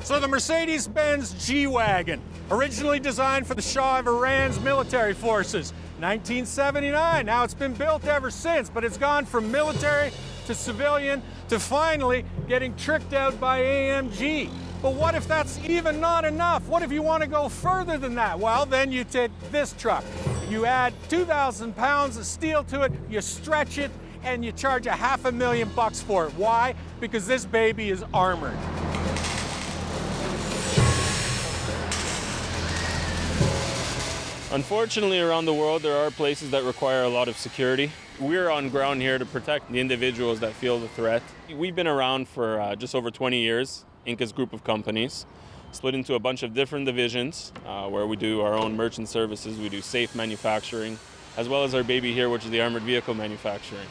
So the Mercedes-Benz G-Wagon, originally designed for the Shah of Iran's military forces, 1979. Now it's been built ever since, but it's gone from military to civilian to finally getting tricked out by AMG. But what if that's even not enough? What if you want to go further than that? Well, then you take this truck. You add 2,000 pounds of steel to it, you stretch it, and you charge $500,000 for it. Why? Because this baby is armored. Unfortunately, around the world, there are places that require a lot of security. We're on ground here to protect the individuals that feel the threat. We've been around for just over 20 years, Inkas group of companies, split into a bunch of different divisions where we do our own merchant services, we do safe manufacturing, as well as our baby here, which is the armored vehicle manufacturing.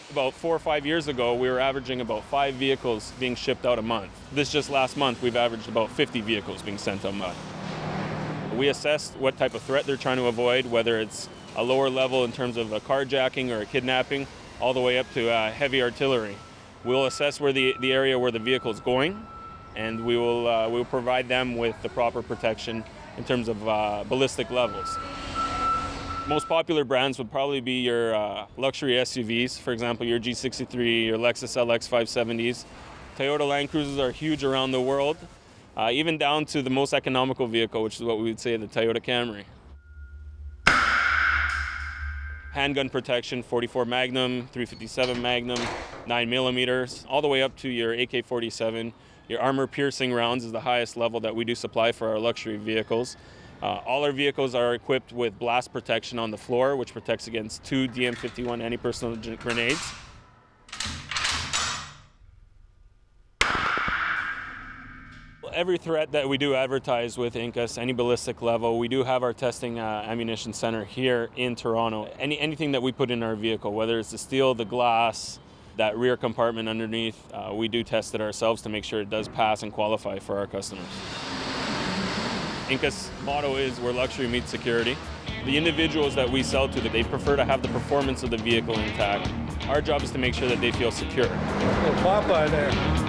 About 4 or 5 years ago, we were averaging about 5 vehicles being shipped out a month. This just last month, we've averaged about 50 vehicles being sent out a month. We assess what type of threat they're trying to avoid, whether it's a lower level in terms of a carjacking or a kidnapping, all the way up to heavy artillery. We'll assess where the area where the vehicle is going, and we'll provide them with the proper protection in terms of ballistic levels. Most popular brands would probably be your luxury SUVs, for example, your G63, your Lexus LX 570s. Toyota Land Cruisers are huge around the world. Even down to the most economical vehicle, which is what we would say the Toyota Camry. Handgun protection, 44 Magnum, 357 Magnum, 9mm, all the way up to your AK-47. Your armor-piercing rounds is the highest level that we do supply for our luxury vehicles. All our vehicles are equipped with blast protection on the floor, which protects against 2 DM-51 anti-personnel grenades. Every threat that we do advertise with Inkas, any ballistic level, we do have our testing ammunition center here in Toronto. Anything that we put in our vehicle, whether it's the steel, the glass, that rear compartment underneath, we do test it ourselves to make sure it does pass and qualify for our customers. Inkas' motto is, where luxury meets security. The individuals that we sell to, they prefer to have the performance of the vehicle intact. Our job is to make sure that they feel secure. Little Popeye there.